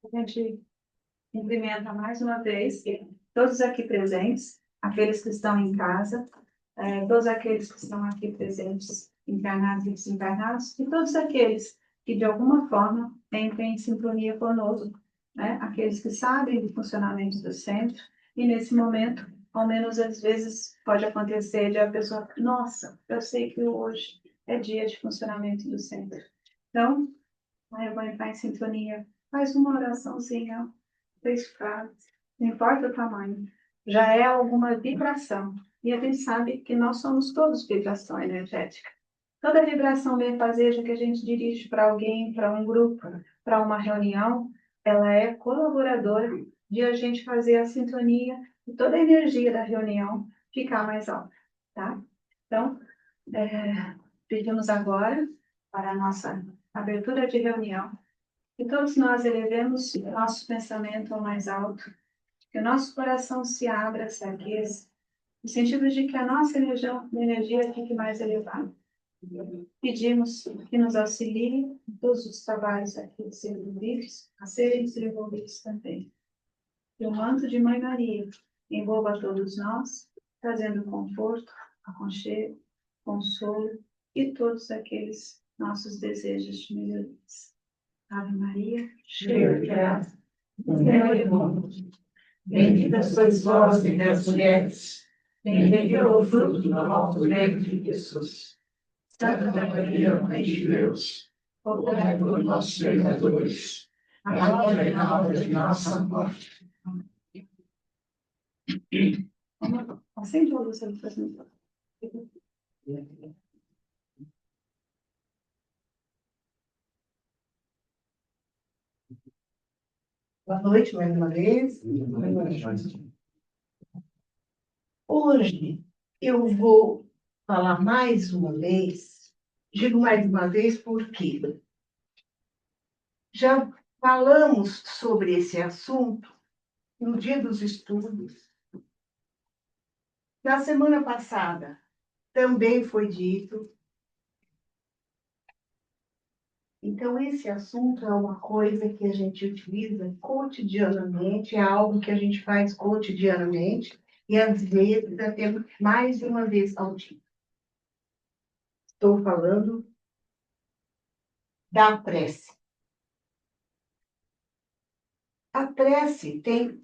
A gente cumprimenta mais uma vez todos aqui presentes, aqueles que estão em casa, todos aqueles que estão aqui presentes, encarnados e desencarnados, e todos aqueles que, de alguma forma, entram em sintonia conosco, né? Aqueles que sabem do funcionamento do centro, e nesse momento, ao menos às vezes, pode acontecer de a pessoa, nossa, eu sei que hoje é dia de funcionamento do centro. Então, eu vou entrar em sintonia. Faz uma oraçãozinha, 3 frases, não importa o tamanho. Já é alguma vibração. E a gente sabe que nós somos todos vibração energética. Toda vibração benfazeja que a gente dirige para alguém, para um grupo, para uma reunião, ela é colaboradora de a gente fazer a sintonia e toda a energia da reunião ficar mais alta, tá? Então, pedimos agora para a nossa abertura de reunião que todos nós elevemos nosso pensamento ao mais alto, que o nosso coração se abra, se aqueça, no sentido de que a nossa energia fique mais elevada. Pedimos que nos auxilie em todos os trabalhos aqui desenvolvidos, a serem desenvolvidos também. Que o manto de Mãe Maria envolva todos nós, trazendo conforto, aconchego, consolo e todos aqueles nossos desejos de melhorias. Ave Maria, cheia de graça, o Senhor é convosco. Bendita sois vós entre as mulheres, bendito é o fruto do vosso ventre, Jesus. Santa Maria, Mãe de Deus, rogai por nós, pecadores, agora e na hora de nossa morte. Acende a luz, apresentador. Boa noite, mais uma vez. Hoje eu vou falar mais uma vez, digo mais uma vez porque já falamos sobre esse assunto no dia dos estudos. Na semana passada também foi dito. Então, esse assunto é uma coisa que a gente utiliza cotidianamente, é algo que a gente faz cotidianamente, e às vezes até mais de uma vez ao dia. Estou falando da prece. A prece tem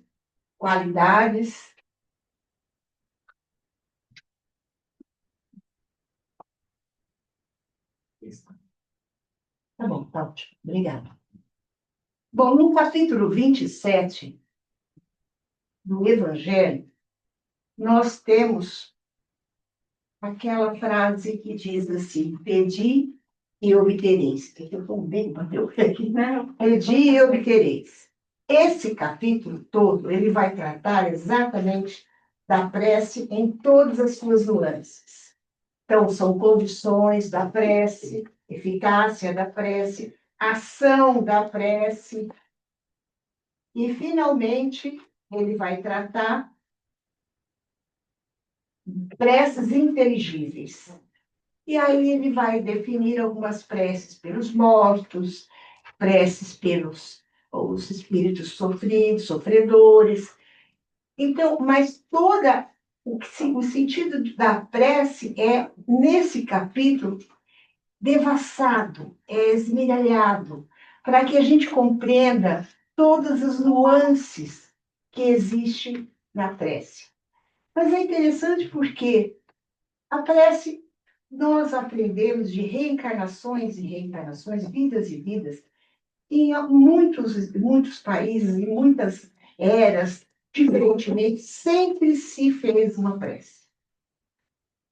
qualidades. Tá bom, tá ótimo. Obrigada. Bom, no capítulo 27 do Evangelho, nós temos aquela frase que diz assim: pedi e obtereis. Eu estou bem, bateu aqui. Pedi e obtereis. Esse capítulo todo, ele vai tratar exatamente da prece em todas as suas nuances. Então, são condições da prece, eficácia da prece, ação da prece. E, finalmente, ele vai tratar preces inteligíveis. E aí ele vai definir algumas preces pelos mortos, preces pelos os espíritos sofridos, sofredores. Então, mas toda o sentido da prece é, nesse capítulo, devassado, é esmigalhado, para que a gente compreenda todas as nuances que existem na prece. Mas é interessante porque a prece, nós aprendemos de reencarnações e reencarnações, vidas e vidas, em muitos países, em muitas eras, diferentemente, sempre se fez uma prece.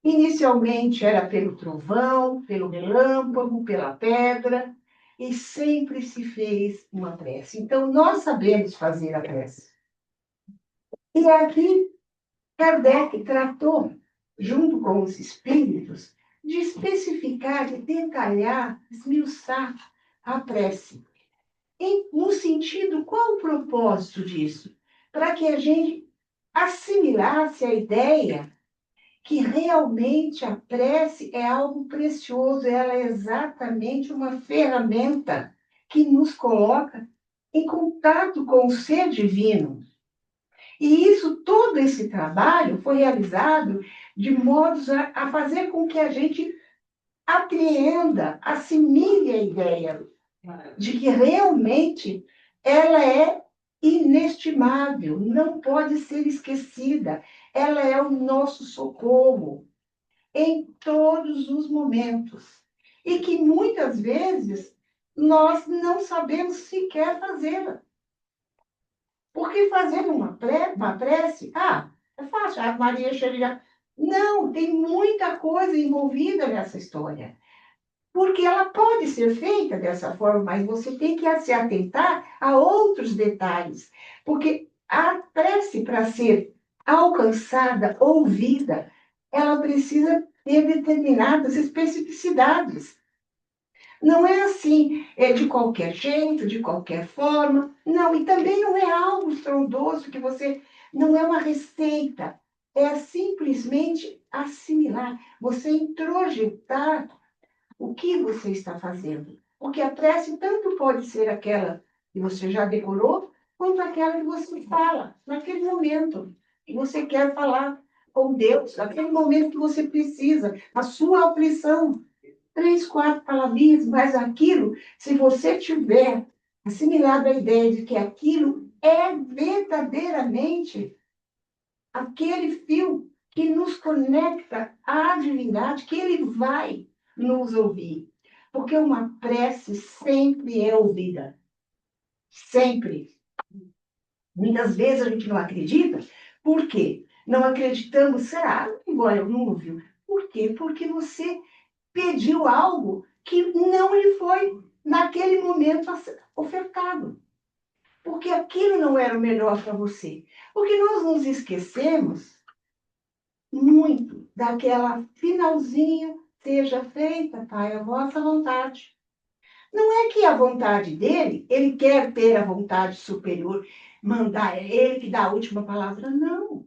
Inicialmente era pelo trovão, pelo relâmpago, pela pedra, e sempre se fez uma prece. Então, nós sabemos fazer a prece. E aqui, Kardec tratou, junto com os espíritos, de especificar, de detalhar, esmiuçar a prece. E, no sentido, qual o propósito disso? Para que a gente assimilasse a ideia que realmente a prece é algo precioso, ela é exatamente uma ferramenta que nos coloca em contato com o ser divino. E isso, todo esse trabalho foi realizado de modos a fazer com que a gente apreenda, assimile a ideia de que realmente ela é inestimável, não pode ser esquecida. Ela é o nosso socorro em todos os momentos. E que muitas vezes nós não sabemos sequer fazê-la. Porque fazendo uma prece, é fácil, a Maria chega. Não, tem muita coisa envolvida nessa história. Porque ela pode ser feita dessa forma, mas você tem que se atentar a outros detalhes. Porque a prece, para ser alcançada, ouvida, ela precisa ter determinadas especificidades. Não é assim, é de qualquer jeito, de qualquer forma. Não, e também não é algo estrondoso que você. Não é uma receita. É simplesmente assimilar. Você introjetar o que você está fazendo. Porque a prece tanto pode ser aquela que você já decorou, quanto aquela que você fala naquele momento que você quer falar com Deus, naquele momento que você precisa, a sua aflição. 3, 4 palavrinhas, mas aquilo, se você tiver assimilado a ideia de que aquilo é verdadeiramente aquele fio que nos conecta à divindade, que ele vai nos ouvir. Porque uma prece sempre é ouvida. Sempre. Muitas vezes a gente não acredita. Por quê? Não acreditamos, será? Igual eu não ouviu. Por quê? Porque você pediu algo que não lhe foi, naquele momento, ofertado. Porque aquilo não era o melhor para você. Porque nós nos esquecemos muito daquela finalzinho, seja feita, Pai, a vossa vontade. Não é que a vontade dele, ele quer ter a vontade superior, mandar, é ele que dá a última palavra. Não.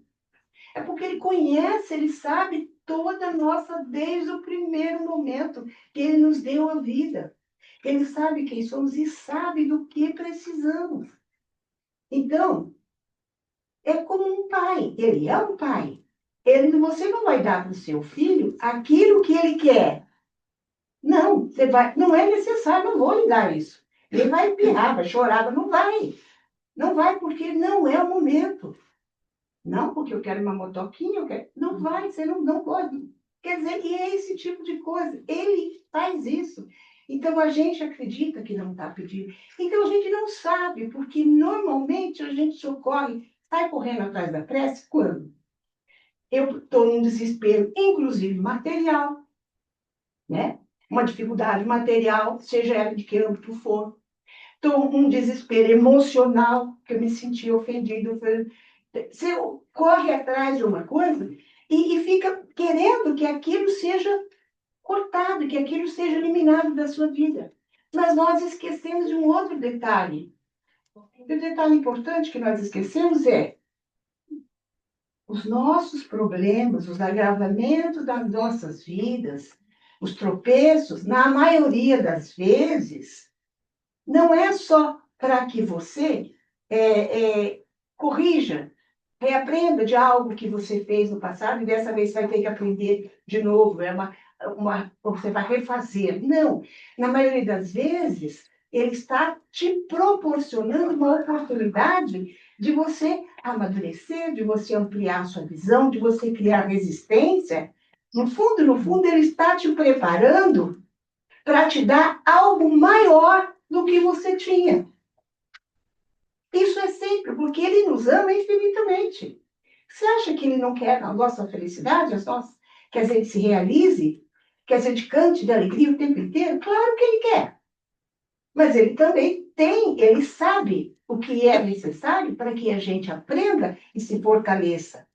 É porque ele conhece, ele sabe toda a nossa, desde o primeiro momento que ele nos deu a vida. Ele sabe quem somos e sabe do que precisamos. Então, é como um pai. Ele é um pai. Você não vai dar para o seu filho aquilo que ele quer. Não, não é necessário, não vou lhe dar isso. Ele vai pirrar, vai chorar, não vai. Não vai porque não é o momento. Não, porque eu quero uma motoquinha, eu quero. Não vai, você não pode. Quer dizer, e é esse tipo de coisa. Ele faz isso. Então a gente acredita que não está pedindo. Então a gente não sabe, porque normalmente a gente socorre, sai correndo atrás da prece quando? Eu estou num desespero, inclusive material, né? Uma dificuldade material, seja ela de que âmbito for. Estou com um desespero emocional, que eu me senti ofendido. Você corre atrás de uma coisa e fica querendo que aquilo seja cortado, que aquilo seja eliminado da sua vida. Mas nós esquecemos de um outro detalhe. E o detalhe importante que nós esquecemos é os nossos problemas, os agravamentos das nossas vidas, os tropeços, na maioria das vezes, não é só para que você corrija, reaprenda de algo que você fez no passado e dessa vez você vai ter que aprender de novo. Você vai refazer. Não. Na maioria das vezes, ele está te proporcionando uma oportunidade de você amadurecer, de você ampliar a sua visão, de você criar resistência. No fundo, ele está te preparando para te dar algo maior do que você tinha. Isso é sempre, porque ele nos ama infinitamente. Você acha que ele não quer a nossa felicidade, que a gente se realize, que a gente cante de alegria o tempo inteiro? Claro que ele quer. Mas ele também ele sabe o que é necessário para que a gente aprenda e se fortaleça.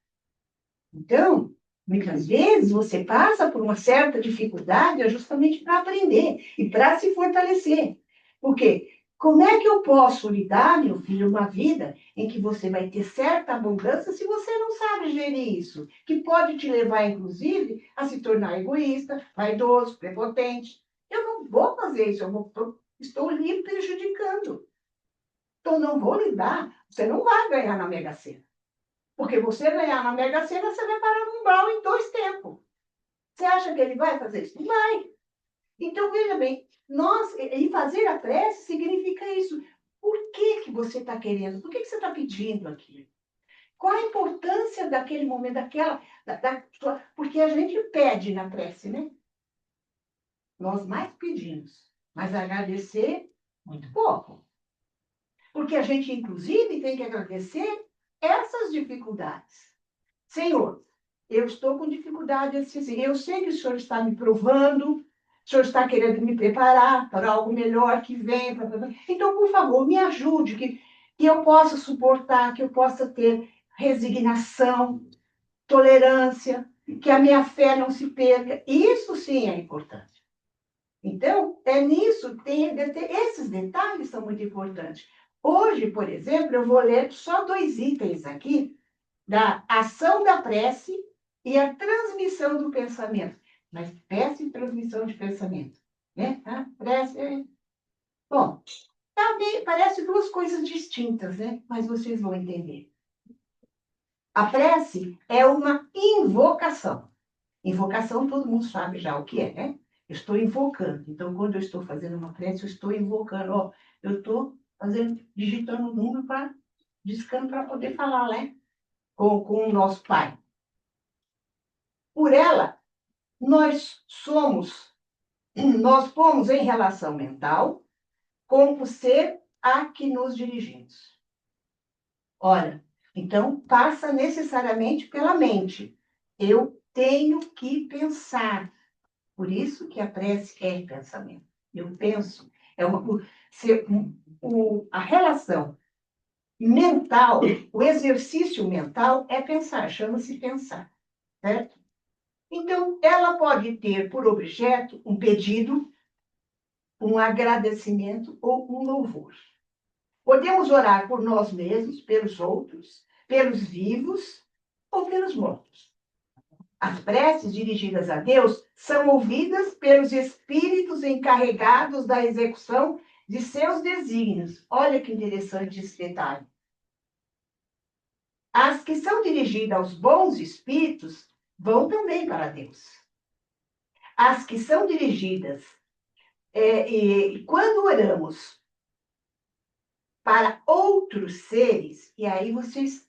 Então, muitas vezes você passa por uma certa dificuldade justamente para aprender e para se fortalecer. Por quê? Como é que eu posso lhe dar, meu filho, uma vida em que você vai ter certa abundância se você não sabe gerir isso? Que pode te levar, inclusive, a se tornar egoísta, vaidoso, prepotente. Eu não vou fazer isso, estou lhe prejudicando. Então, não vou lhe dar. Você não vai ganhar na Mega Sena. Porque você ganhar na Mega Sena, você vai parar no umbral em 2 tempos. Você acha que ele vai fazer isso? Não vai. Então, veja bem, e fazer a prece significa isso. Por que você está querendo? Por que você está pedindo aquilo? Qual a importância daquele momento, porque a gente pede na prece, né? Nós mais pedimos, mas agradecer, muito pouco. Porque a gente, inclusive, tem que agradecer essas dificuldades. Senhor, eu estou com dificuldade assim. Eu sei que o Senhor está me provando, o Senhor está querendo me preparar para algo melhor que vem. Então, por favor, me ajude, que eu possa suportar, que eu possa ter resignação, tolerância, que a minha fé não se perca. Isso sim é importante. Então, é nisso, esses detalhes são muito importantes. Hoje, por exemplo, eu vou ler só 2 itens aqui, da ação da prece e a transmissão do pensamento. Mas prece e transmissão de pensamento. Né? A prece. Bom, também parece 2 coisas distintas, né? Mas vocês vão entender. A prece é uma invocação. Invocação, todo mundo sabe já o que é, né? Eu estou invocando. Então, quando eu estou fazendo uma prece, eu estou invocando. Ó, eu estou digitando o número discando para poder falar, né? Com o nosso Pai. Por ela, nós pomos em relação mental com o ser a que nos dirigimos. Ora, então passa necessariamente pela mente. Eu tenho que pensar. Por isso que a prece é pensamento. Eu penso. A relação mental, o exercício mental é pensar, chama-se pensar, certo? Então, ela pode ter por objeto um pedido, um agradecimento ou um louvor. Podemos orar por nós mesmos, pelos outros, pelos vivos ou pelos mortos. As preces dirigidas a Deus são ouvidas pelos espíritos encarregados da execução de seus desígnios. Olha que interessante esse detalhe. As que são dirigidas aos bons espíritos vão também para Deus. As que são dirigidas, e quando oramos para outros seres, e aí vocês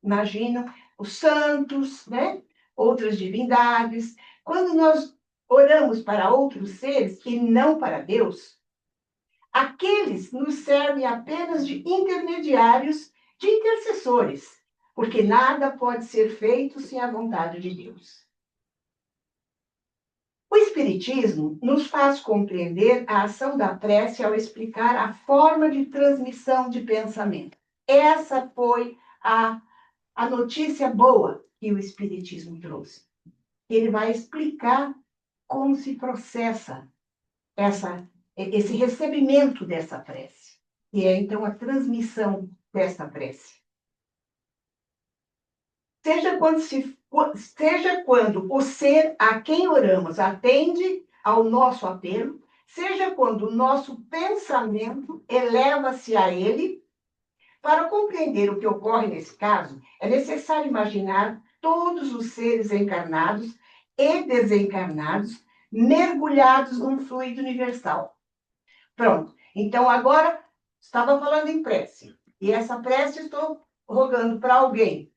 imaginam os santos, né? Outras divindades. Quando nós oramos para outros seres e não para Deus, aqueles nos servem apenas de intermediários, de intercessores, porque nada pode ser feito sem a vontade de Deus. O Espiritismo nos faz compreender a ação da prece ao explicar a forma de transmissão de pensamento. Essa foi a notícia boa que o Espiritismo trouxe. Ele vai explicar como se processa esse recebimento dessa prece, que é, então, a transmissão dessa prece. Seja quando o ser a quem oramos atende ao nosso apelo, seja quando o nosso pensamento eleva-se a ele. Para compreender o que ocorre nesse caso, é necessário imaginar todos os seres encarnados e desencarnados mergulhados num fluido universal. Pronto. Então, agora, estava falando em prece. E essa prece estou rogando para alguém.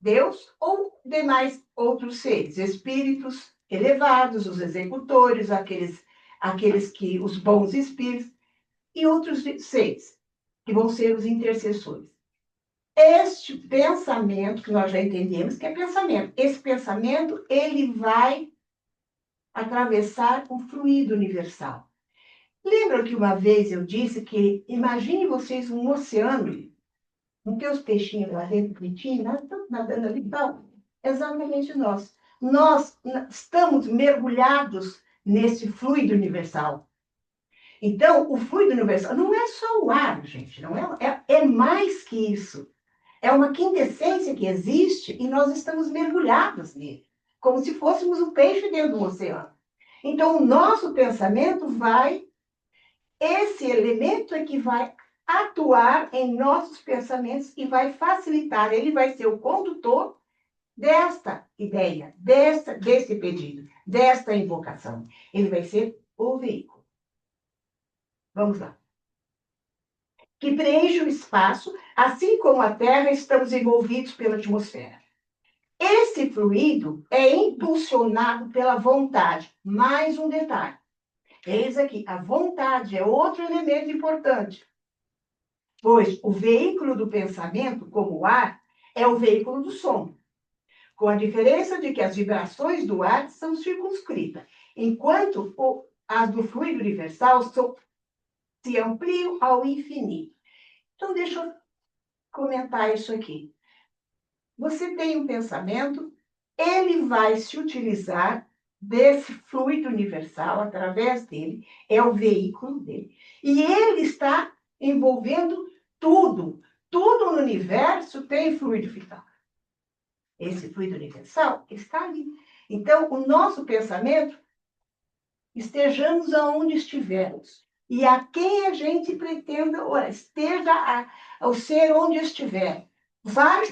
Deus ou demais outros seres, espíritos elevados, os executores, aqueles que, os bons espíritos, e outros seres, que vão ser os intercessores. Este pensamento, que nós já entendemos que é pensamento, esse pensamento, ele vai atravessar o fluido universal. Lembram que uma vez eu disse que, imagine vocês um oceano, não tem os peixinhos lá dentro, bonitinho, nadando ali e tal? Exatamente nós. Nós estamos mergulhados nesse fluido universal. Então, o fluido universal não é só o ar, gente, não é mais que isso. É uma quintessência que existe e nós estamos mergulhados nele, como se fôssemos um peixe dentro do oceano. Então, o nosso pensamento esse elemento é que vai atuar em nossos pensamentos e vai facilitar. Ele vai ser o condutor desta ideia, desse pedido, desta invocação. Ele vai ser o veículo. Vamos lá. Que preenche o espaço, assim como a Terra, estamos envolvidos pela atmosfera. Esse fluido é impulsionado pela vontade. Mais um detalhe. Eis aqui, a vontade é outro elemento importante. Pois o veículo do pensamento, como o ar, é o veículo do som. Com a diferença de que as vibrações do ar são circunscritas, enquanto as do fluido universal se ampliam ao infinito. Então, deixa eu comentar isso aqui. Você tem um pensamento, ele vai se utilizar desse fluido universal, através dele, é o veículo dele. E ele está envolvendo tudo. Tudo no universo tem fluido vital. Esse fluido universal está ali. Então, o nosso pensamento, estejamos aonde estivermos. E a quem a gente pretenda, esteja ao ser onde estiver, vai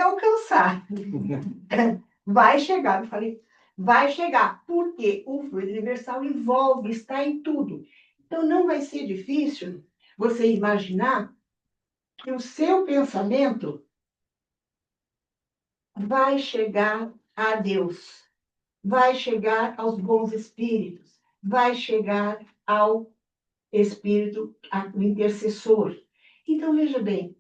alcançar. Vai chegar, eu falei, vai chegar, porque o fluido universal envolve, está em tudo. Então, não vai ser difícil você imaginar que o seu pensamento vai chegar a Deus, vai chegar aos bons espíritos, vai chegar ao espírito, ao intercessor. Então, veja bem,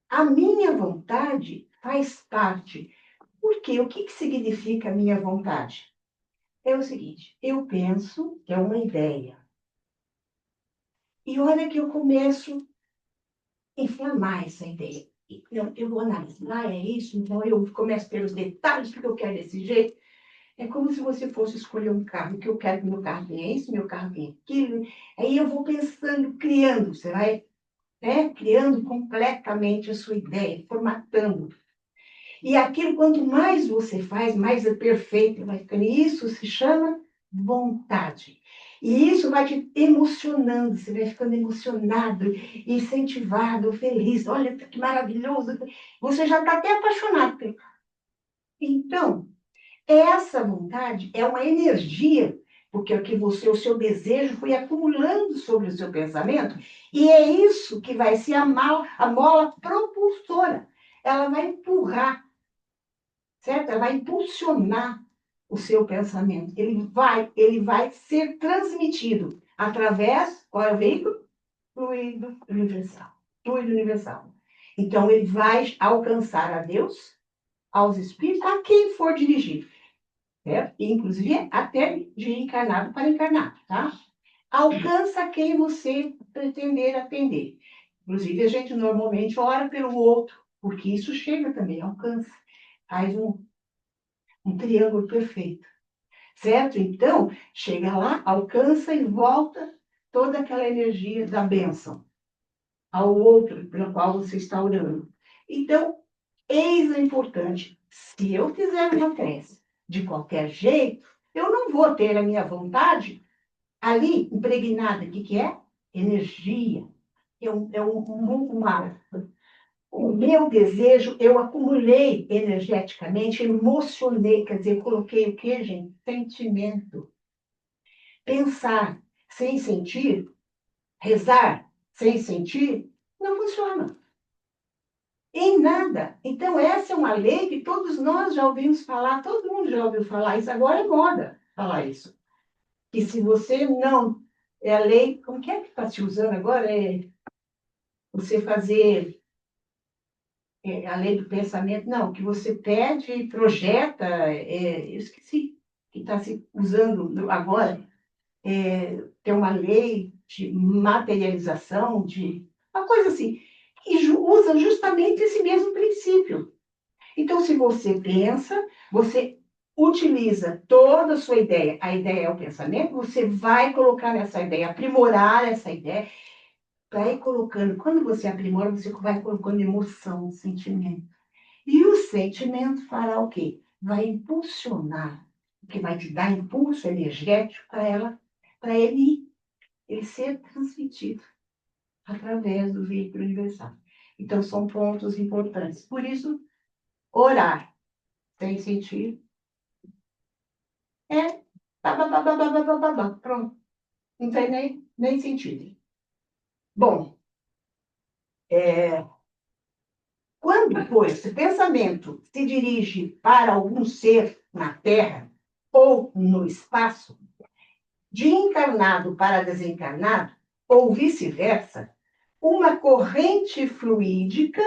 a minha vontade faz parte. Por quê? O que significa a minha vontade? É o seguinte, eu penso que é uma ideia. E olha que eu começo a inflamar essa ideia. Eu vou analisar, é isso, então eu começo a ter os detalhes, porque eu quero desse jeito. É como se você fosse escolher um carro, que eu quero que meu carro tenha isso, meu carro tenha aquilo. Aí eu vou pensando, criando, você vai, né, criando completamente a sua ideia, formatando. E aquilo, quanto mais você faz, mais é perfeito vai ficando. Isso se chama vontade. E isso vai te emocionando, você vai ficando emocionado, incentivado, feliz. Olha que maravilhoso. Você já está até apaixonado. Então, essa vontade é uma energia, porque o seu desejo foi acumulando sobre o seu pensamento, e é isso que vai ser a mola propulsora. Ela vai empurrar, certo? Ela vai impulsionar o seu pensamento. Ele vai ser transmitido através, qual é o veículo? Fluido universal. Fluido universal. Então, ele vai alcançar a Deus, aos espíritos, a quem for dirigido. Certo? Inclusive, até de encarnado para encarnado, tá? Alcança quem você pretender atender. Inclusive, a gente normalmente ora pelo outro, porque isso chega também, alcança. Faz um triângulo perfeito, certo? Então, chega lá, alcança e volta toda aquela energia da bênção ao outro pelo qual você está orando. Então, eis a importante. Se eu fizer uma prece de qualquer jeito, eu não vou ter a minha vontade ali impregnada. O que é? Energia. O meu desejo, eu acumulei energeticamente, emocionei, quer dizer, eu coloquei o quê, gente? Sentimento. Pensar sem sentir, rezar sem sentir, não funciona. Em nada. Então, essa é uma lei que todos nós já ouvimos falar, todo mundo já ouviu falar isso, agora é moda falar isso. Que se você não. É a lei, como que está se usando agora? É você fazer a lei do pensamento, não, que você pede e projeta, eu esqueci, que está se usando agora, tem uma lei de materialização, de uma coisa assim, que usa justamente esse mesmo princípio. Então, se você pensa, você utiliza toda a sua ideia, a ideia é o pensamento, você vai colocar nessa ideia, aprimorar essa ideia, para ir colocando, quando você aprimora, você vai colocando emoção, sentimento. E o sentimento fará o quê? Vai impulsionar, que vai te dar impulso energético para ele ser transmitido. através do veículo universal. Então, são pontos importantes. Por isso, orar sem sentido é pronto. Não tem nem sentido. Bom, quando, pois, esse pensamento se dirige para algum ser na Terra ou no espaço, de encarnado para desencarnado, ou vice-versa, uma corrente fluídica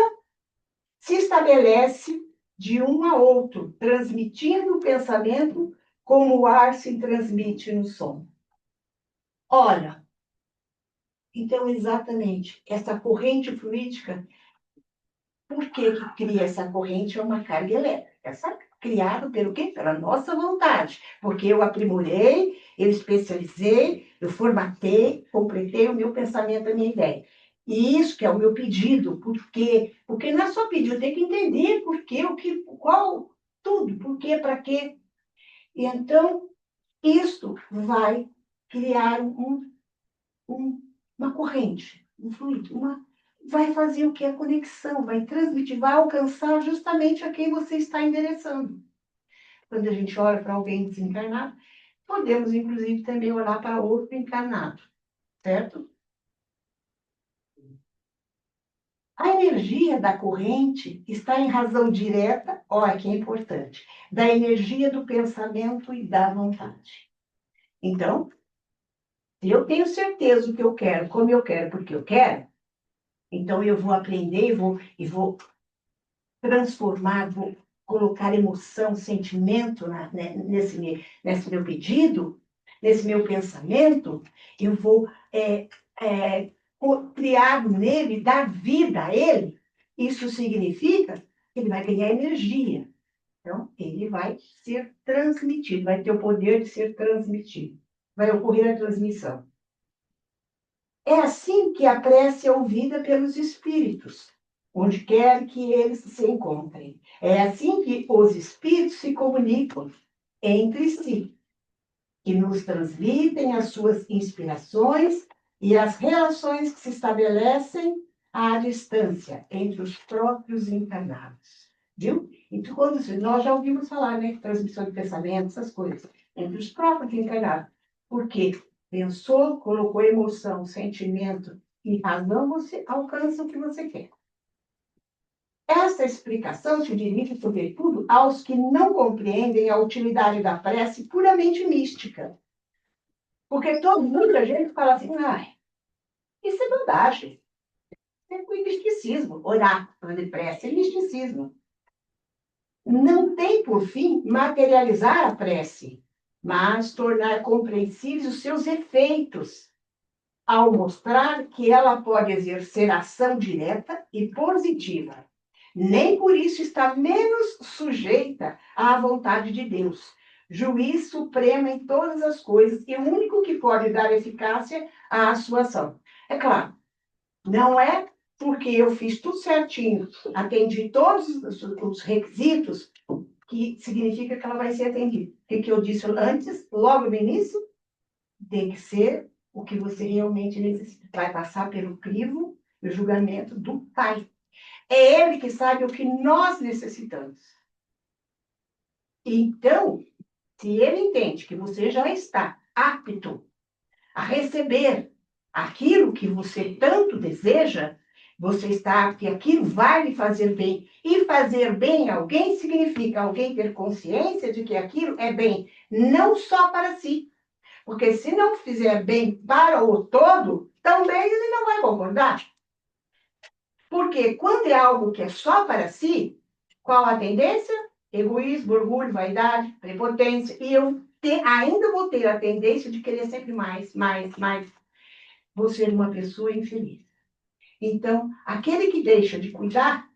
se estabelece de um a outro, transmitindo o pensamento como o ar se transmite no som. Olha, então, exatamente, essa corrente fluídica, por que cria essa corrente? É uma carga elétrica, sabe? Criado pelo quê? Pela nossa vontade. Porque eu aprimorei, eu especializei, eu formatei, completei o meu pensamento, a minha ideia. E isso que é o meu pedido. Por quê? Porque não é só pedido, tem que entender por quê, o que, qual, tudo, por quê, para quê. E então, isto vai criar uma corrente, um fluido, vai fazer o que? A conexão, vai transmitir, vai alcançar justamente a quem você está endereçando. Quando a gente olha para alguém desencarnado, podemos, inclusive, também olhar para outro encarnado, certo? A energia da corrente está em razão direta, olha que é importante, da energia do pensamento e da vontade. Então, se eu tenho certeza do que eu quero, como eu quero, porque eu quero, então eu vou aprender e vou transformar, vou colocar emoção, sentimento nesse meu pedido, nesse meu pensamento, eu vou criar nele, dar vida a ele. Isso significa que ele vai ganhar energia. Então, ele vai ser transmitido, vai ter o poder de ser transmitido. Vai ocorrer a transmissão. É assim que a prece é ouvida pelos espíritos, onde quer que eles se encontrem. É assim que os espíritos se comunicam entre si, que nos transmitem as suas inspirações e as relações que se estabelecem à distância entre os próprios encarnados. Viu? Então, quando nós já ouvimos falar, né? Transmissão de pensamentos, essas coisas, entre os próprios encarnados. Por quê? Pensou, colocou emoção, sentimento e razão, você alcança o que você quer. Essa explicação se dirige, sobretudo, aos que não compreendem a utilidade da prece puramente mística. Porque muita gente fala assim, isso é bobagem. Isso é misticismo. Orar, fazer prece é misticismo. Não tem, por fim, materializar a prece, mas tornar compreensíveis os seus efeitos, ao mostrar que ela pode exercer ação direta e positiva. Nem por isso está menos sujeita à vontade de Deus, juiz supremo em todas as coisas e o único que pode dar eficácia à sua ação. É claro, não é porque eu fiz tudo certinho, atendi todos os requisitos, que significa que ela vai ser atendida. O que eu disse antes, logo no início, tem que ser o que você realmente necessita. Vai passar pelo crivo e julgamento do Pai. É Ele que sabe o que nós necessitamos. Então, se Ele entende que você já está apto a receber aquilo que você tanto deseja, você está apto e aquilo vai lhe fazer bem. E fazer bem a alguém significa alguém ter consciência de que aquilo é bem, não só para si. Porque se não fizer bem para o todo, também ele não vai concordar. Porque quando é algo que é só para si, qual a tendência? Egoísmo, orgulho, vaidade, prepotência. E eu ainda vou ter a tendência de querer sempre mais, mais, mais. Vou ser uma pessoa infeliz. Então, aquele que deixa de cuidar,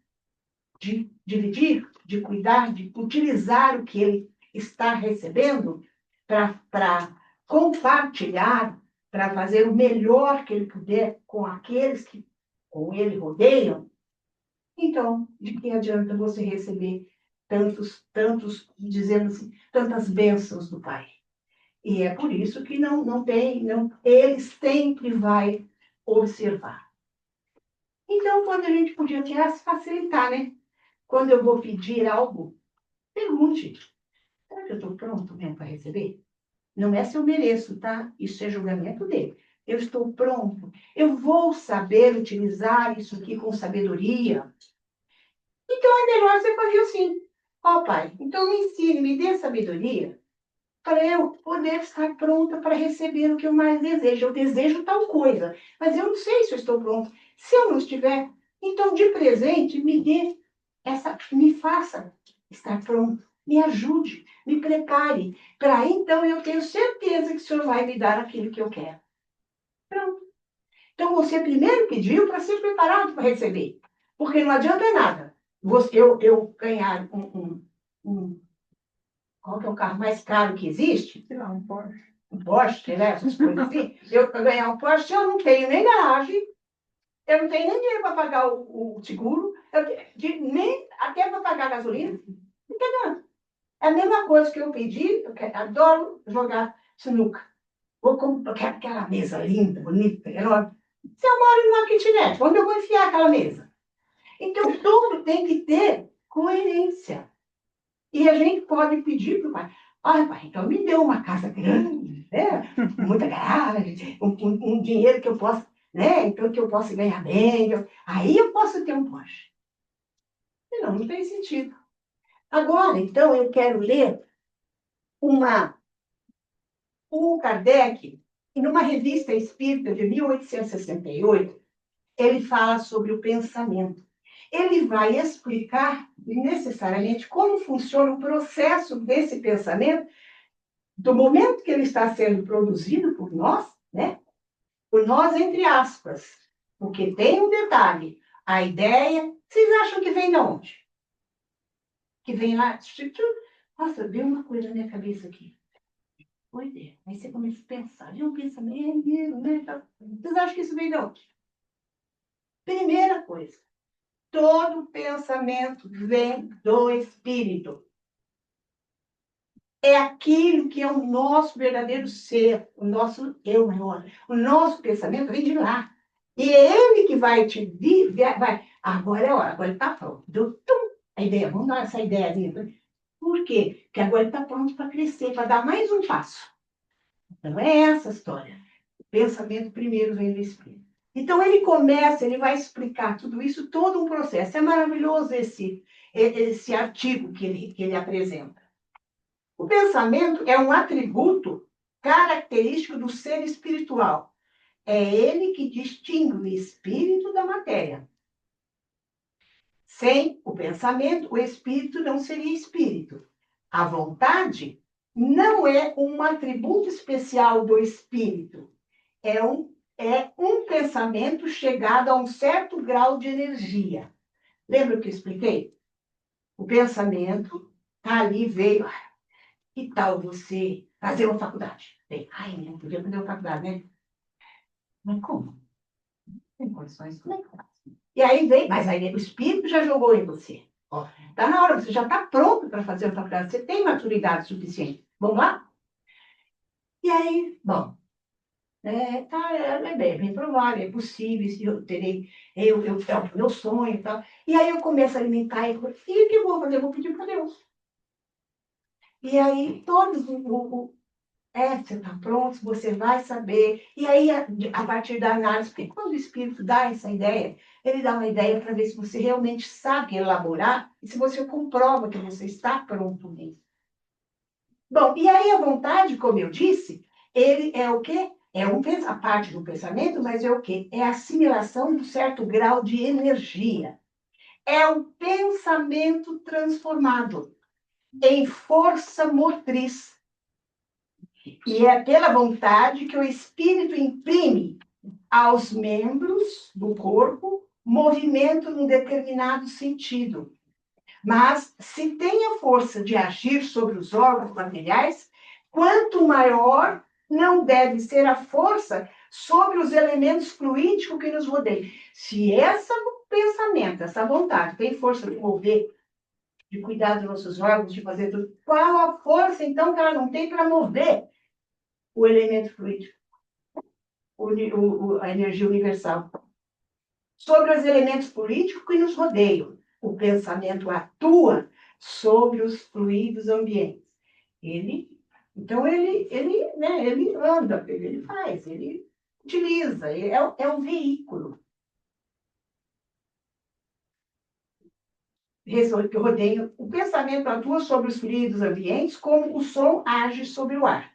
de dividir, de cuidar, de utilizar o que ele está recebendo para compartilhar, para fazer o melhor que ele puder com aqueles que com ele rodeiam, então, de que adianta você receber dizendo assim, tantas bênçãos do Pai? E é por isso que não tem, ele sempre vai observar. Então, quando a gente podia tirar, se facilitar, né? Quando eu vou pedir algo, pergunte, será que eu estou pronto mesmo para receber? Não é se eu mereço, tá? Isso é julgamento dele. Eu estou pronto. Eu vou saber utilizar isso aqui com sabedoria. Então, é melhor você fazer assim. Ó, pai, então me ensine, me dê sabedoria para eu poder estar pronta para receber o que eu mais desejo. Eu desejo tal coisa, mas eu não sei se eu estou pronta. Se eu não estiver, então de presente me dê essa, me faça estar pronto, me ajude, me prepare, para então eu tenho certeza que o Senhor vai me dar aquilo que eu quero. Pronto. Então você primeiro pediu para ser preparado para receber, porque não adianta nada. Eu ganhar um qual que é o carro mais caro que existe? Sei lá, um Porsche. Um Porsche, né? Essas coisas assim. Eu ganhar um Porsche, eu não tenho nem garagem, eu não tenho nem dinheiro para pagar o seguro, nem até para pagar a gasolina. Não tem nada. É a mesma coisa que eu pedi, adoro jogar sinuca. Eu quero aquela mesa linda, bonita, enorme. Se eu moro numa kitnet, onde eu vou enfiar aquela mesa? Então, tudo tem que ter coerência. E a gente pode pedir para o pai, olha, pai, então me dê uma casa grande, né? Muita garagem, um dinheiro que eu possa, né? Então que eu possa ganhar bem. Aí eu posso ter um Porsche. Não, não tem sentido. Agora, então, eu quero ler um Kardec, e numa revista espírita de 1868, ele fala sobre o pensamento. Ele vai explicar necessariamente como funciona o processo desse pensamento do momento que ele está sendo produzido por nós, né? Por nós, entre aspas. Porque tem um detalhe. A ideia, vocês acham que vem de onde? Que vem lá. Nossa, deu uma coisa na minha cabeça aqui. Boa ideia. Aí você começa a pensar. Viu um pensamento, né? Vocês acham que isso vem de onde? Primeira coisa. Todo pensamento vem do espírito. É aquilo que é o nosso verdadeiro ser, o nosso eu maior. O nosso pensamento vem de lá. E é ele que vai te vir, vai. Agora é hora, agora ele está pronto. Deu tum, a ideia, vamos dar essa ideiazinha. Por quê? Porque agora ele está pronto para crescer, para dar mais um passo. Então é essa a história. O pensamento primeiro vem do espírito. Então ele começa, ele vai explicar tudo isso, todo um processo. É maravilhoso esse artigo que ele apresenta. O pensamento é um atributo característico do ser espiritual. É ele que distingue o espírito da matéria. Sem o pensamento, o espírito não seria espírito. A vontade não é um atributo especial do espírito. É um pensamento chegado a um certo grau de energia. Lembra o que eu expliquei? O pensamento está ali, veio. Que tal você fazer uma faculdade? Bem, ai, não podia fazer uma faculdade, né? Mas como? Tem condições? Como é que faz? E aí vem, mas aí o espírito já jogou em você. Ó, tá na hora, você já está pronto para fazer a faculdade, você tem maturidade suficiente. Vamos lá? E aí, bom, bem provável, é possível, se eu terei, é o meu sonho e tal. E aí eu começo a alimentar e o que eu vou fazer? Eu vou pedir para Deus. E aí todos você está pronto, você vai saber. E aí, a partir da análise, porque quando o espírito dá essa ideia, ele dá uma ideia para ver se você realmente sabe elaborar e se você comprova que você está pronto mesmo. Bom, e aí a vontade, como eu disse, ele é o quê? A parte do pensamento, mas é o quê? É a assimilação de um certo grau de energia. É o pensamento transformado em força motriz. E é pela vontade que o espírito imprime aos membros do corpo movimento num determinado sentido. Mas, se tem a força de agir sobre os órgãos materiais, quanto maior não deve ser a força sobre os elementos fluídicos que nos rodeiam. Se esse pensamento, essa vontade, tem força de mover, de cuidar dos nossos órgãos, de fazer tudo, qual a força, então, que ela não tem para mover o elemento fluídico, a energia universal? sobre os elementos políticos que nos rodeiam. O pensamento atua sobre os fluidos ambientes. Então, ele anda, ele faz, ele utiliza, é um veículo que rodeia. O pensamento atua sobre os fluidos ambientes como o som age sobre o ar.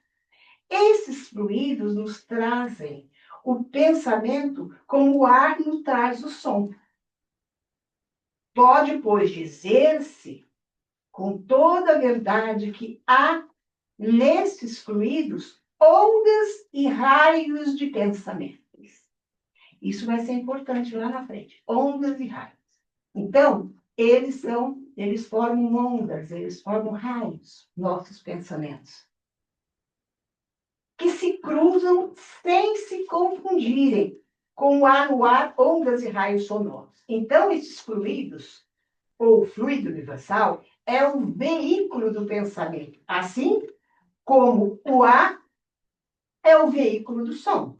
Esses fluidos nos trazem o pensamento como o ar nos traz o som. Pode, pois, dizer-se com toda a verdade que há nesses fluidos ondas e raios de pensamentos. Isso vai ser importante lá na frente. Ondas e raios. Então, eles formam ondas, eles formam raios, nossos pensamentos, que se cruzam sem se confundirem com o ar no ar, ondas e raios sonoros. Então, esses fluidos, ou fluido universal, é um veículo do pensamento, assim como o ar é o veículo do som.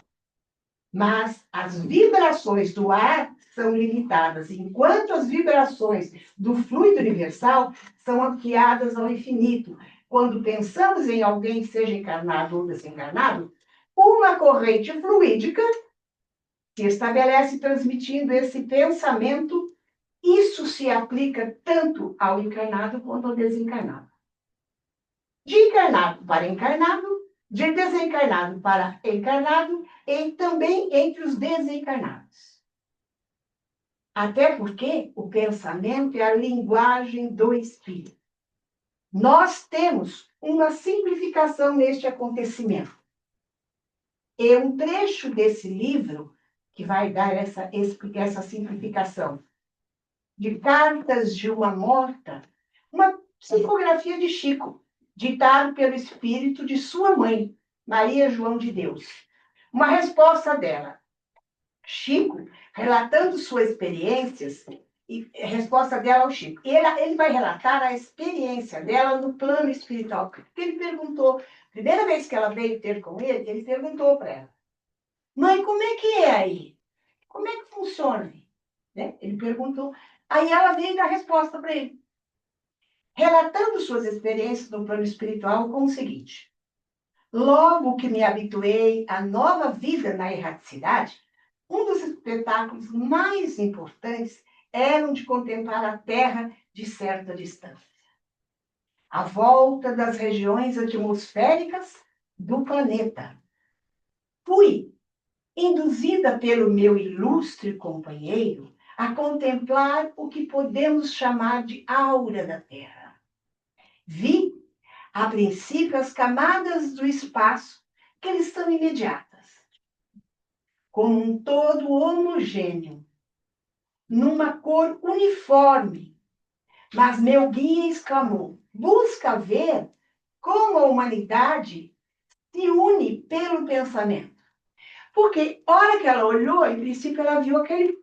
Mas as vibrações do ar são limitadas, enquanto as vibrações do fluido universal são ampliadas ao infinito. Quando pensamos em alguém, seja encarnado ou desencarnado, uma corrente fluídica se estabelece transmitindo esse pensamento. Isso se aplica tanto ao encarnado quanto ao desencarnado. De encarnado para encarnado, de desencarnado para encarnado, e também entre os desencarnados. Até porque o pensamento é a linguagem do espírito. Nós temos uma simplificação neste acontecimento. É um trecho desse livro que vai dar essa simplificação. De Cartas de uma Morta, uma psicografia de Chico, ditado pelo espírito de sua mãe, Maria João de Deus. Uma resposta dela. Chico, relatando suas experiências, e a resposta dela ao Chico. Ele vai relatar a experiência dela no plano espiritual. Porque ele perguntou, primeira vez que ela veio ter com ele perguntou para ela: mãe, como é que é aí? Como é que funciona? Né? Ele perguntou. Aí ela veio dar resposta para ele, relatando suas experiências no plano espiritual com o seguinte: logo que me habituei à nova vida na erraticidade, um dos espetáculos mais importantes era o de contemplar a Terra de certa distância, a volta das regiões atmosféricas do planeta. Fui induzida pelo meu ilustre companheiro a contemplar o que podemos chamar de aura da Terra. Vi, a princípio, as camadas do espaço, que eles são imediatas, como um todo homogêneo, numa cor uniforme. Mas meu guia exclamou: busca ver como a humanidade se une pelo pensamento. Porque, a hora que ela olhou, em princípio, ela viu aquele.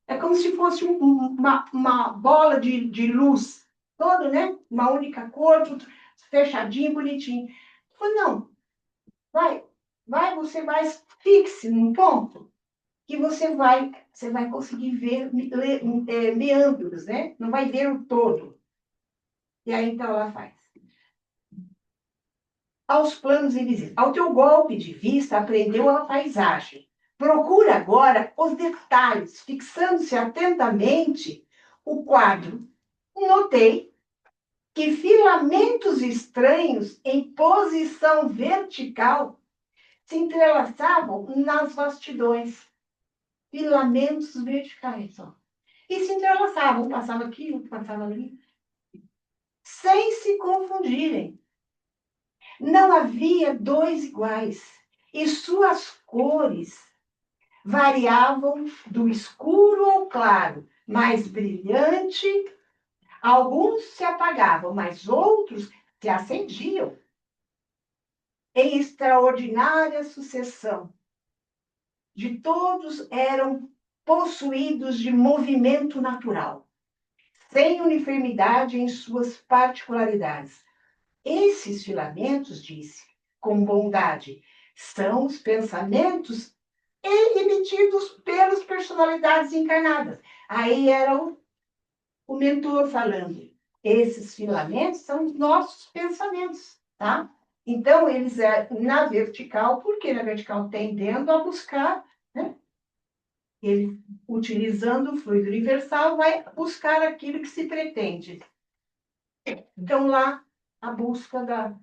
É como se fosse uma bola de luz, todo, né? Uma única cor, tudo fechadinho, bonitinho. Falei, não, você vai, fixe num ponto que você vai conseguir ver meandros, né? Não vai ver o todo. E aí, então, ela faz. Aos planos invisíveis. Ao teu golpe de vista, aprendeu a paisagem. Procura agora os detalhes, fixando-se atentamente o quadro. Notei que filamentos estranhos em posição vertical se entrelaçavam nas vastidões. Filamentos verticais, ó. E se entrelaçavam, um passava aqui, outro passava ali, sem se confundirem. Não havia dois iguais, e suas cores variavam do escuro ao claro, mais brilhante. Alguns se apagavam, mas outros se acendiam em extraordinária sucessão. De todos eram possuídos de movimento natural, sem uniformidade em suas particularidades. Esses filamentos, disse, com bondade, são os pensamentos emitidos pelos personalidades encarnadas. Aí era o mentor falando. Esses filamentos são os nossos pensamentos, tá? Então, eles na vertical, porque na vertical tendendo a buscar, né? Ele, utilizando o fluido universal, vai buscar aquilo que se pretende. Então, lá, a busca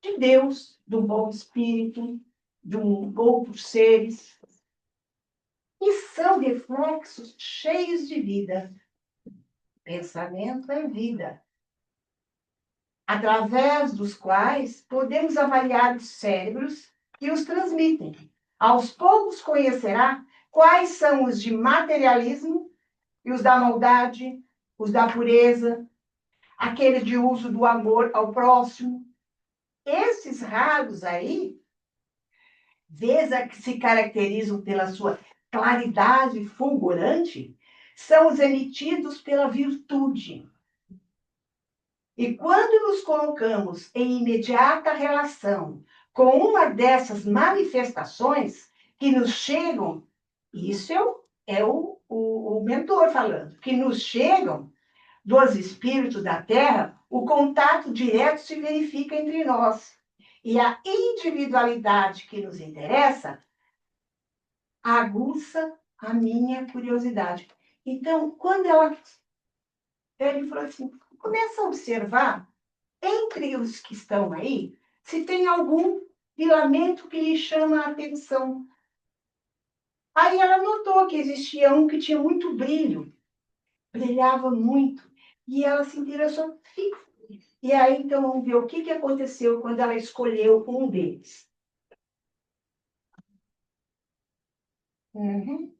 de Deus, do bom espírito, de outros seres, e são reflexos cheios de vida. Pensamento é vida, através dos quais podemos avaliar os cérebros que os transmitem. Aos poucos conhecerá quais são os de materialismo e os da maldade, os da pureza, aquele de uso do amor ao próximo. Esses raros aí, vez a que se caracterizam pela sua claridade fulgurante, são os emitidos pela virtude. E quando nos colocamos em imediata relação com uma dessas manifestações que nos chegam, isso é o mentor falando, que nos chegam dos espíritos da Terra, o contato direto se verifica entre nós. E a individualidade que nos interessa aguça a minha curiosidade. Então, quando ele falou assim, começa a observar, entre os que estão aí, se tem algum filamento que lhe chama a atenção. Aí ela notou que existia um que tinha muito brilho, brilhava muito, e ela se interessou. E aí, então, vamos ver o que aconteceu quando ela escolheu um deles. Uhum.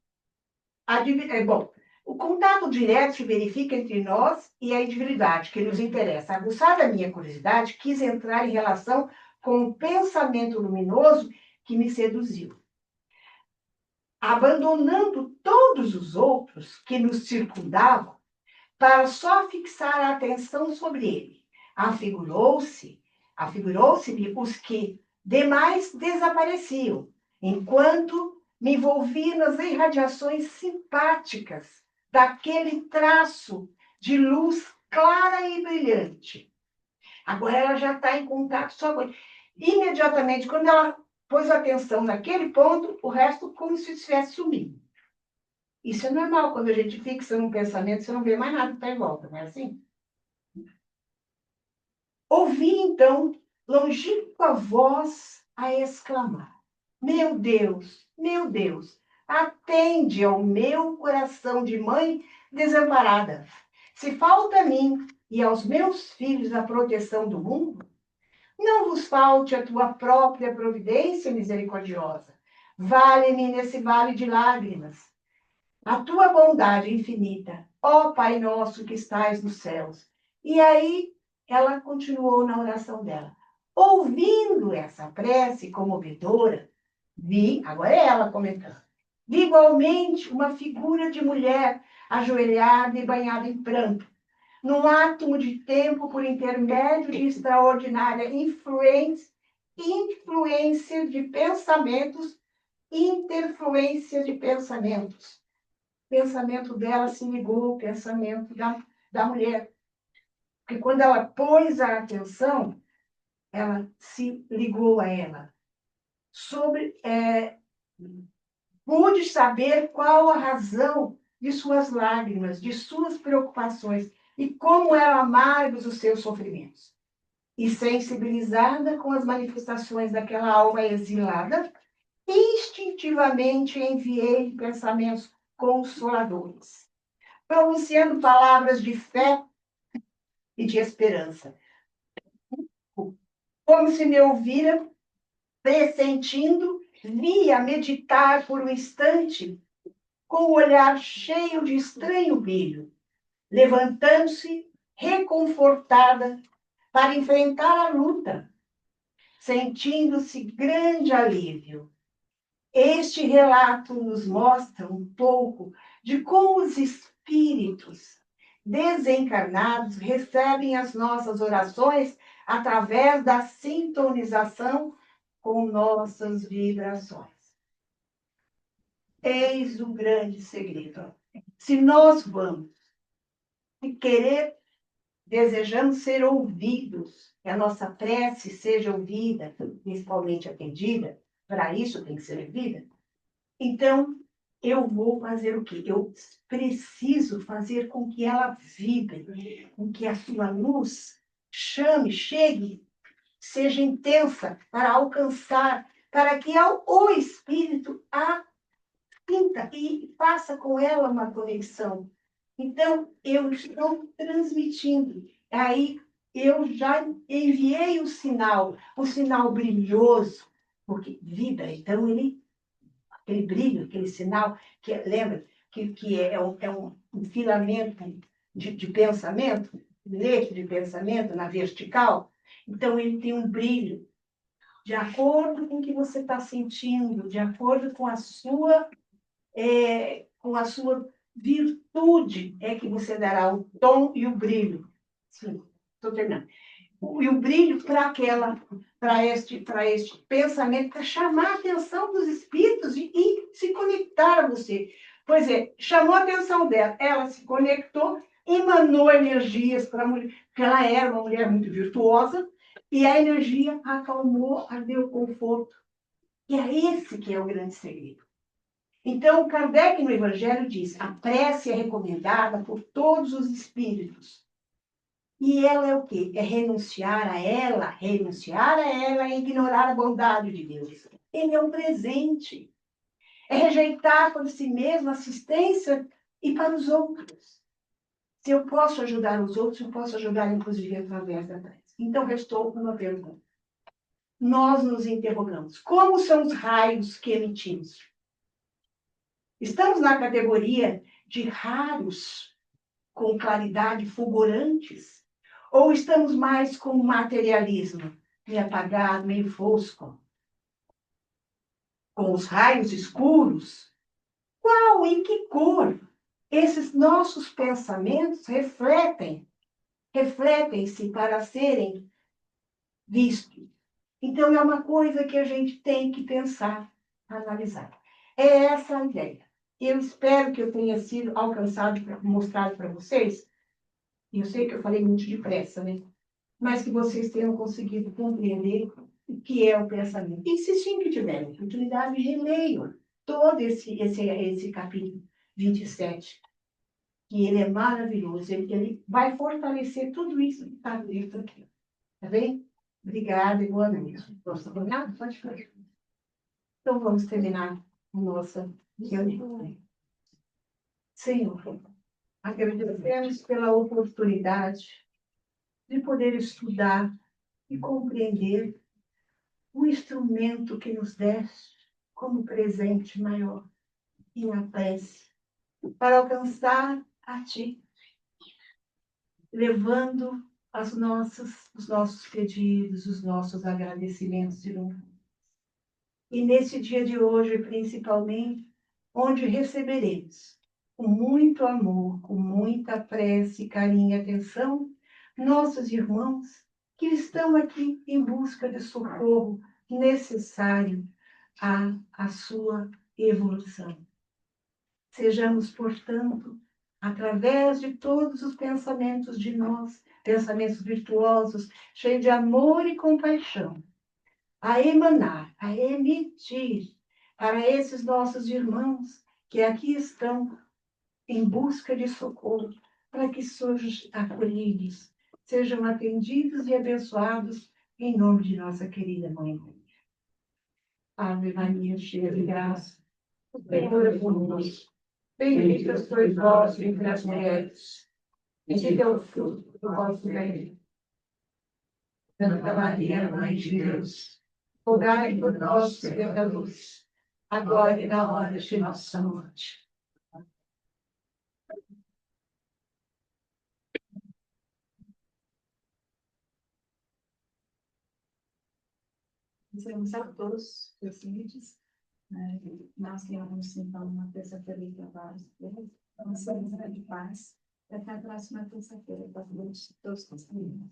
Bom, o contato direto se verifica entre nós e a individualidade que nos interessa. Aguçada a minha curiosidade, quis entrar em relação com o pensamento luminoso que me seduziu. Abandonando todos os outros que nos circundavam, para só fixar a atenção sobre ele. Afigurou-se-me os que demais desapareciam, enquanto me envolvia nas irradiações simpáticas daquele traço de luz clara e brilhante. Agora ela já está em contato só com ele. Imediatamente, quando ela pôs a atenção naquele ponto, o resto como se tivesse sumido. Isso é normal, quando a gente fixa num pensamento, você não vê mais nada que está em volta, não é assim? Ouvi, então, longínqua voz a exclamar: meu Deus, atende ao meu coração de mãe desamparada. Se falta a mim e aos meus filhos a proteção do mundo, não vos falte a tua própria providência misericordiosa. Vale-me nesse vale de lágrimas a tua bondade infinita, ó Pai nosso que estais nos céus. E aí ela continuou na oração dela. Ouvindo essa prece comovedora, agora é ela comentando, vi igualmente uma figura de mulher ajoelhada e banhada em pranto, num átomo de tempo por intermédio de extraordinária influência de pensamentos, interfluência de pensamentos. O pensamento dela se ligou ao pensamento da mulher. Porque quando ela pôs a atenção, ela se ligou a ela. Pude saber qual a razão de suas lágrimas, de suas preocupações, e como eram amargos os seus sofrimentos. E sensibilizada com as manifestações daquela alma exilada, instintivamente enviei pensamentos consoladores, pronunciando palavras de fé e de esperança. Como se me ouvira, pressentindo, via meditar por um instante, com o olhar cheio de estranho brilho, levantando-se, reconfortada, para enfrentar a luta, sentindo-se grande alívio. Este relato nos mostra um pouco de como os espíritos desencarnados recebem as nossas orações através da sintonização com nossas vibrações. Eis o grande segredo. Se nós vamos e querer, desejamos ser ouvidos, que a nossa prece seja ouvida, principalmente atendida, para isso tem que ser ouvida, então eu vou fazer o quê? Eu preciso fazer com que ela vibre, com que a sua luz chame, chegue, seja intensa para alcançar, para que o Espírito a pinta e faça com ela uma conexão. Então, eu estou transmitindo. Aí, eu já enviei o sinal brilhoso, porque vida, então, aquele brilho, aquele sinal, lembra, que é um filamento de pensamento, leite de pensamento na vertical. Então, ele tem um brilho, de acordo com o que você está sentindo, de acordo com a sua virtude, é que você dará o tom e o brilho. Sim, estou terminando. E o brilho para este pensamento, para chamar a atenção dos espíritos e se conectar a você. Pois é, chamou a atenção dela, ela se conectou, emanou energias para a mulher, porque ela era uma mulher muito virtuosa, e a energia acalmou, a deu conforto. E é esse que é o grande segredo. Então, Kardec no Evangelho diz, a prece é recomendada por todos os espíritos. E ela é o quê? É renunciar a ela e ignorar a bondade de Deus. Ele é um presente. É rejeitar por si mesmo assistência e para os outros. Se eu posso ajudar os outros, eu posso ajudar, inclusive, através da prece. Então, restou uma pergunta. Nós nos interrogamos, como são os raios que emitimos? Estamos na categoria de raros com claridade fulgurantes? Ou estamos mais com o materialismo, meio apagado, meio fosco? Com os raios escuros? Qual e que cor esses nossos pensamentos refletem-se para serem vistos? Então, é uma coisa que a gente tem que pensar, analisar. É essa a ideia. Eu espero que eu tenha sido alcançado, mostrado para vocês. E eu sei que eu falei muito depressa, né? Mas que vocês tenham conseguido compreender o que é o pensamento. E se sempre tiverem oportunidade, releiam todo esse capítulo 27, que ele é maravilhoso. Ele vai fortalecer tudo isso que está dentro aqui. Tá bem? Obrigada e boa noite. Posso terminar? Pode fazer. Então, vamos terminar a nossa reunião. Senhor, agradecemos pela oportunidade de poder estudar e compreender o instrumento que nos deste como presente maior e na prece, para alcançar a Ti, levando os nossos pedidos, os nossos agradecimentos de novo. E nesse dia de hoje, principalmente, onde receberemos com muito amor, com muita prece, carinho e atenção, nossos irmãos que estão aqui em busca de socorro necessário à sua evolução. Sejamos, portanto, através de todos os pensamentos de nós, pensamentos virtuosos, cheios de amor e compaixão, a emanar, a emitir para esses nossos irmãos que aqui estão em busca de socorro, para que sejam acolhidos, sejam atendidos e abençoados em nome de nossa querida Mãe. Ave Maria, cheia de graça, o Senhor é convosco. Bendita sois vós entre as mulheres, bendito é o fruto do vosso ventre. Santa Maria, Mãe de Deus, rogai por nós, pecadores, agora e na hora de nossa morte. Desejamos a todos os presentes. Nós temos, então, uma terça-feira de trabalho. Uma semana de paz. Até a próxima terça-feira. Para todos também.